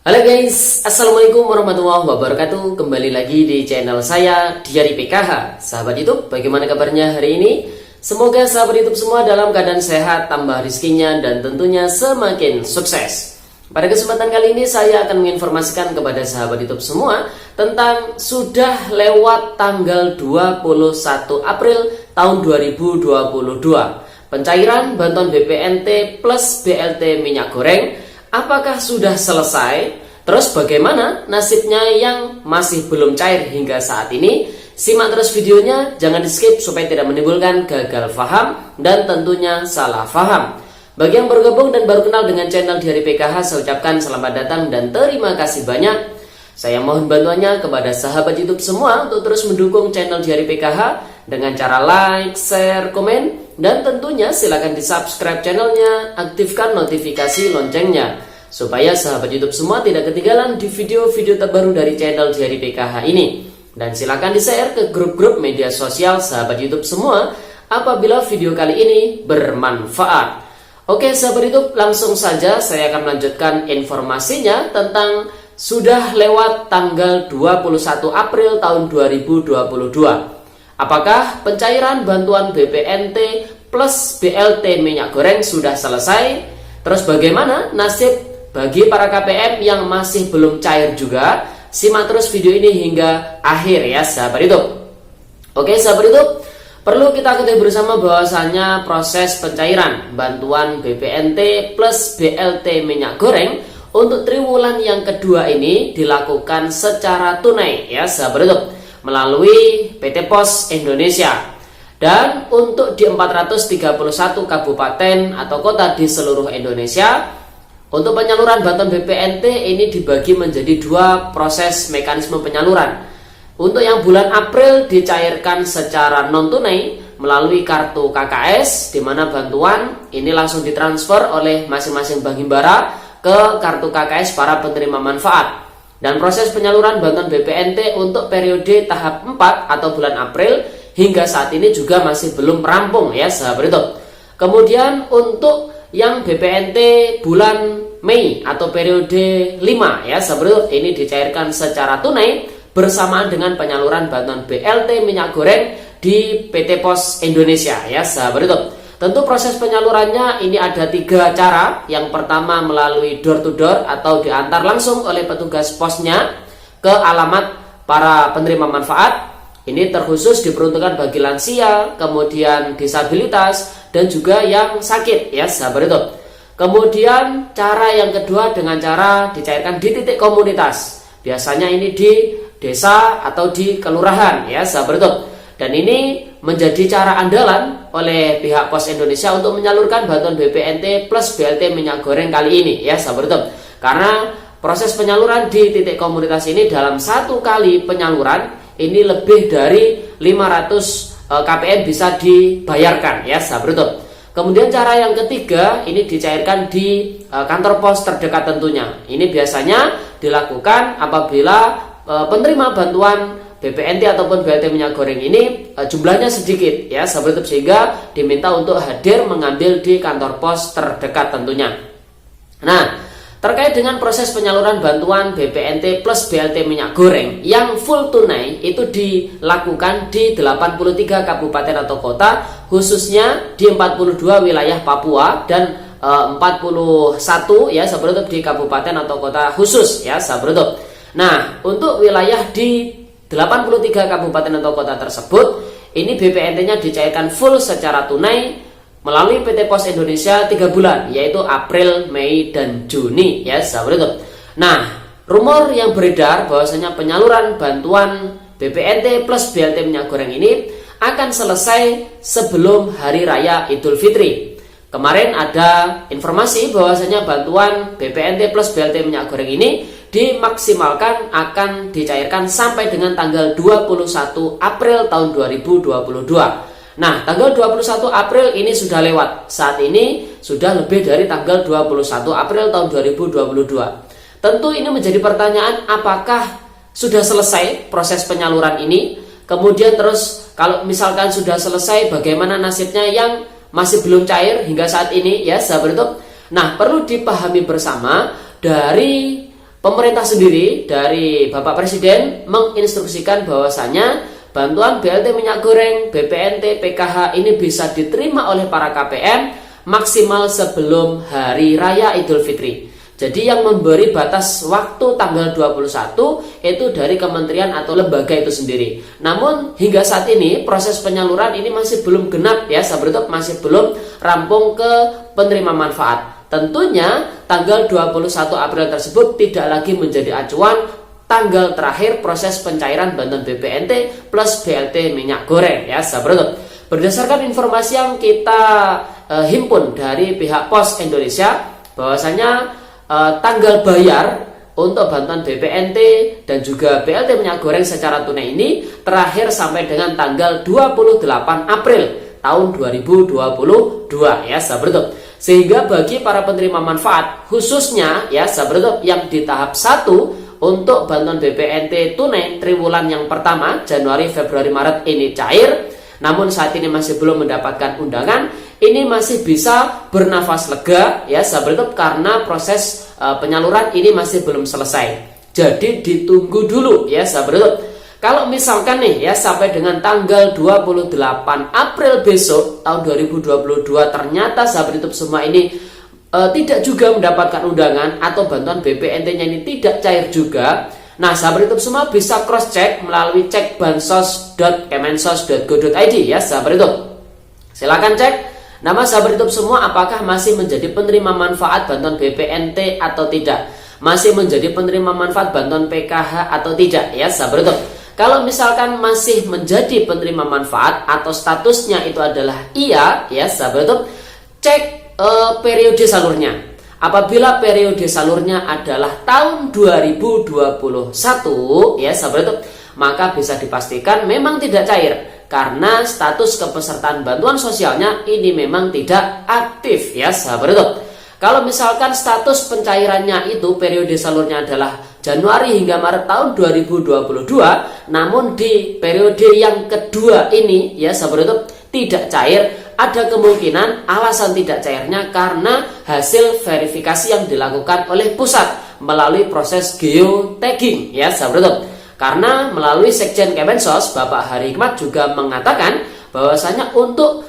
Halo guys, Assalamualaikum warahmatullahi wabarakatuh. Kembali lagi di channel saya Diary PKH. Sahabat YouTube, bagaimana kabarnya hari ini? Semoga sahabat YouTube semua dalam keadaan sehat, tambah rizkinya, dan tentunya semakin sukses. Pada kesempatan kali ini saya akan menginformasikan kepada sahabat YouTube semua tentang sudah lewat tanggal 21 April tahun 2022 pencairan bantuan BPNT plus BLT minyak goreng. Apakah sudah selesai? Terus bagaimana nasibnya yang masih belum cair hingga saat ini? Simak terus videonya, jangan di skip supaya tidak menimbulkan gagal paham dan tentunya salah paham. Bagi yang bergabung dan baru kenal dengan channel Diary PKH, saya ucapkan selamat datang dan terima kasih banyak. Saya mohon bantuannya kepada sahabat YouTube semua untuk terus mendukung channel Diary PKH dengan cara like, share, komen, dan tentunya silakan di subscribe channelnya, aktifkan notifikasi loncengnya supaya sahabat YouTube semua tidak ketinggalan di video-video terbaru dari channel Diary PKH ini. Dan silakan di share ke grup-grup media sosial sahabat YouTube semua apabila video kali ini bermanfaat. Oke sahabat YouTube, langsung saja saya akan melanjutkan informasinya tentang sudah lewat tanggal 21 April tahun 2022. Apakah pencairan bantuan BPNT plus BLT minyak goreng sudah selesai? Terus bagaimana nasib bagi para KPM yang masih belum cair juga? Simak terus video ini hingga akhir ya sahabat YouTube. Oke sahabat YouTube, perlu kita ketahui bersama bahwasanya proses pencairan bantuan BPNT plus BLT minyak goreng untuk triwulan yang kedua ini dilakukan secara tunai ya sahabat YouTube, melalui PT Pos Indonesia. Dan untuk di 431 kabupaten atau kota di seluruh Indonesia, untuk penyaluran bantuan BPNT ini dibagi menjadi dua proses mekanisme penyaluran. Untuk yang bulan April dicairkan secara non tunai melalui kartu KKS, di mana bantuan ini langsung ditransfer oleh masing-masing bank himbara ke kartu KKS para penerima manfaat. Dan proses penyaluran bantuan BPNT untuk periode tahap 4 atau bulan April hingga saat ini juga masih belum rampung ya sahabat YouTube. Kemudian untuk yang BPNT bulan Mei atau periode 5 ya sahabat YouTube, ini dicairkan secara tunai bersamaan dengan penyaluran bantuan BLT minyak goreng di PT Pos Indonesia ya sahabat YouTube. Tentu proses penyalurannya ini ada 3 cara. Yang pertama melalui door to door atau diantar langsung oleh petugas posnya ke alamat para penerima manfaat. Ini terkhusus diperuntukkan bagi lansia, kemudian disabilitas, dan juga yang sakit ya sahabat YouTube. Kemudian cara yang kedua dengan cara dicairkan di titik komunitas. Biasanya ini di desa atau di kelurahan ya sahabat YouTube. Dan ini menjadi cara andalan oleh pihak Pos Indonesia untuk menyalurkan bantuan BPNT plus BLT minyak goreng kali ini ya sahabat YouTube. Karena proses penyaluran di titik komunitas ini dalam satu kali penyaluran ini lebih dari 500 KPM bisa dibayarkan ya sahabat YouTube. Kemudian cara yang ketiga ini dicairkan di kantor pos terdekat tentunya. Ini biasanya dilakukan apabila penerima bantuan BPNT ataupun BLT minyak goreng ini jumlahnya sedikit ya sahabat YouTube, sehingga diminta untuk hadir mengambil di kantor pos terdekat tentunya. Nah, terkait dengan proses penyaluran bantuan BPNT plus BLT minyak goreng yang full tunai itu dilakukan di 83 kabupaten atau kota, khususnya di 42 wilayah Papua dan 41 ya sahabat YouTube di kabupaten atau kota khusus ya sahabat YouTube. Nah, untuk wilayah di 83 kabupaten atau kota tersebut ini BPNT-nya dicairkan full secara tunai melalui PT Pos Indonesia 3 bulan, yaitu April, Mei, dan Juni ya sahabat YouTube. Nah, rumor yang beredar bahwasanya penyaluran bantuan BPNT plus BLT minyak goreng ini akan selesai sebelum Hari Raya Idul Fitri. Kemarin ada informasi bahwasanya bantuan BPNT plus BLT minyak goreng ini dimaksimalkan akan dicairkan sampai dengan tanggal 21 April tahun 2022. Nah, tanggal 21 April ini sudah lewat. Saat ini sudah lebih dari tanggal 21 April tahun 2022. Tentu ini menjadi pertanyaan, apakah sudah selesai proses penyaluran ini? Kemudian terus kalau misalkan sudah selesai, bagaimana nasibnya yang masih belum cair hingga saat ini ya sahabat YouTube. Nah, perlu dipahami bersama dari pemerintah sendiri dari Bapak Presiden menginstruksikan bahwasanya bantuan BLT minyak goreng, BPNT, PKH ini bisa diterima oleh para KPM maksimal sebelum Hari Raya Idul Fitri. Jadi yang memberi batas waktu tanggal 21 itu dari kementerian atau lembaga itu sendiri. Namun hingga saat ini proses penyaluran ini masih belum genap ya, sahabat YouTube, masih belum rampung ke penerima manfaat. Tentunya tanggal 21 April tersebut tidak lagi menjadi acuan tanggal terakhir proses pencairan bantuan BPNT plus BLT minyak goreng ya, sahabat YouTube. Berdasarkan informasi yang kita himpun dari pihak Pos Indonesia, bahwasanya tanggal bayar untuk bantuan BPNT dan juga BLT minyak goreng secara tunai ini terakhir sampai dengan tanggal 28 April tahun 2022 ya, sahabat YouTube. Sehingga bagi para penerima manfaat khususnya ya, sahabat YouTube, yang di tahap 1 untuk bantuan BPNT tunai triwulan yang pertama Januari, Februari, Maret ini cair, namun saat ini masih belum mendapatkan undangan, ini masih bisa bernafas lega ya, sahabat YouTube, karena proses penyaluran ini masih belum selesai. Jadi ditunggu dulu ya, sahabat YouTube. Kalau misalkan nih ya sampai dengan tanggal 28 April besok tahun 2022 ternyata sahabat YouTube semua ini tidak juga mendapatkan undangan atau bantuan BPNT-nya ini tidak cair juga, nah sahabat YouTube semua bisa cross check melalui cekbansos.kemensos.go.id ya, sahabat YouTube. Silakan cek nama sahabat YouTube semua apakah masih menjadi penerima manfaat bantuan BPNT atau tidak, masih menjadi penerima manfaat bantuan PKH atau tidak ya, sahabat YouTube. Kalau misalkan masih menjadi penerima manfaat atau statusnya itu adalah iya ya, sahabat YouTube, cek periode salurnya. Apabila periode salurnya adalah tahun 2021 ya, sahabat YouTube, maka bisa dipastikan memang tidak cair karena status kepesertaan bantuan sosialnya ini memang tidak aktif ya, sahabat YouTube. Kalau misalkan status pencairannya itu periode salurnya adalah Januari hingga Maret tahun 2022, namun di periode yang kedua ini ya, sahabat YouTube, tidak cair, ada kemungkinan alasan tidak cairnya karena hasil verifikasi yang dilakukan oleh pusat melalui proses geotagging ya, sahabat YouTube. Karena melalui Sekjen Kemensos Bapak Hari Hikmat juga mengatakan bahwasanya untuk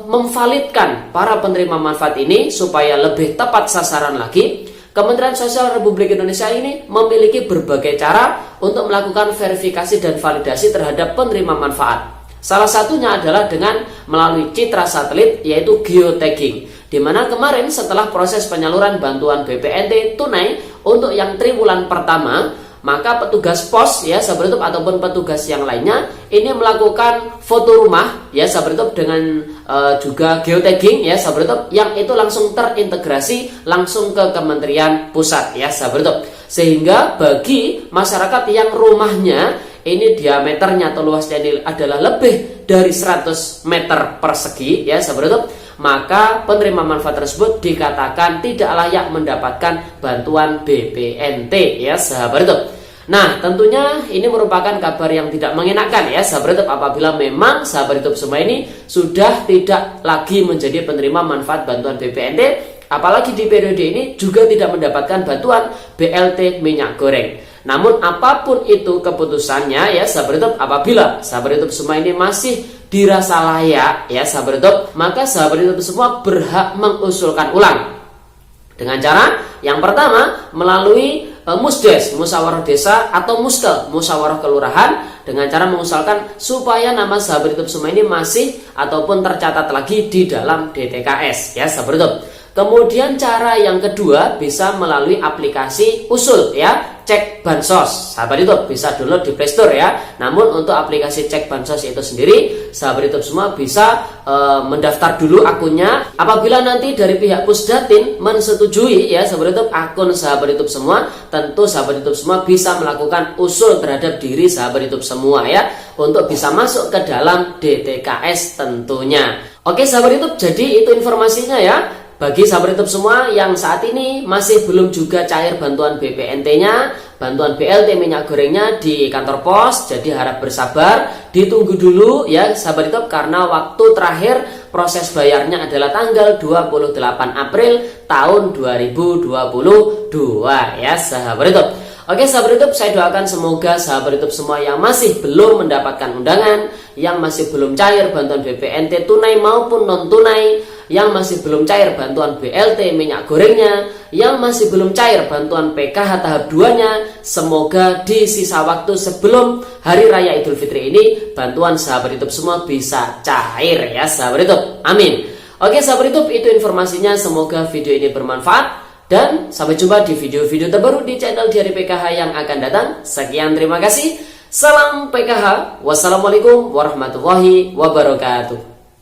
memvalidkan para penerima manfaat ini supaya lebih tepat sasaran lagi, Kementerian Sosial Republik Indonesia ini memiliki berbagai cara untuk melakukan verifikasi dan validasi terhadap penerima manfaat. Salah satunya adalah dengan melalui citra satelit yaitu geotagging, di mana kemarin setelah proses penyaluran bantuan BPNT tunai untuk yang triwulan pertama, maka petugas pos ya, sahabat YouTube, ataupun petugas yang lainnya ini melakukan foto rumah ya, sahabat YouTube, dengan juga geotagging ya, sahabat YouTube, yang itu langsung terintegrasi langsung ke Kementerian Pusat ya, sahabat YouTube. Sehingga bagi masyarakat yang rumahnya ini diameternya atau luasnya ini adalah lebih dari 100 meter persegi ya, sahabat YouTube, maka penerima manfaat tersebut dikatakan tidak layak mendapatkan bantuan BPNT ya, sahabat YouTube. Nah, tentunya ini merupakan kabar yang tidak mengenakan ya, sahabat YouTube, apabila memang sahabat YouTube semua ini sudah tidak lagi menjadi penerima manfaat bantuan BPNT, apalagi di periode ini juga tidak mendapatkan bantuan BLT minyak goreng. Namun apapun itu keputusannya ya, sahabat YouTube, apabila sahabat YouTube semua ini masih dirasa layak ya, sahabat YouTube, maka sahabat YouTube semua berhak mengusulkan ulang dengan cara yang pertama melalui Musdes, musyawarah desa, atau Muskel, musyawarah kelurahan, dengan cara mengusulkan supaya nama sahabat YouTube semua ini masih ataupun tercatat lagi di dalam DTKS ya, sahabat YouTube. Kemudian cara yang kedua bisa melalui aplikasi Usul ya, Cek Bansos. Sahabat YouTube bisa download di Play Store ya. Namun untuk aplikasi Cek Bansos itu sendiri, sahabat YouTube semua bisa mendaftar dulu akunnya. Apabila nanti dari pihak Pusdatin mensetujui ya, sahabat YouTube, akun sahabat YouTube semua, tentu sahabat YouTube semua bisa melakukan usul terhadap diri sahabat YouTube semua ya, untuk bisa masuk ke dalam DTKS tentunya. Oke sahabat YouTube, jadi itu informasinya ya. Bagi sahabat YouTube semua yang saat ini masih belum juga cair bantuan BPNT-nya, bantuan BLT minyak gorengnya di kantor pos. Jadi harap bersabar, ditunggu dulu ya sahabat YouTube, karena waktu terakhir proses bayarnya adalah tanggal 28 April tahun 2022 ya sahabat YouTube. Oke sahabat YouTube, saya doakan semoga sahabat YouTube semua yang masih belum mendapatkan undangan, yang masih belum cair bantuan BPNT tunai maupun non tunai, yang masih belum cair bantuan BLT minyak gorengnya, yang masih belum cair bantuan PKH tahap 2-nya, semoga di sisa waktu sebelum Hari Raya Idul Fitri ini bantuan sahabat YouTube semua bisa cair ya sahabat YouTube. Amin. Oke sahabat YouTube, itu informasinya, semoga video ini bermanfaat. Dan sampai jumpa di video-video terbaru di channel Diari PKH yang akan datang. Sekian, terima kasih. Salam PKH. Wassalamualaikum warahmatullahi wabarakatuh.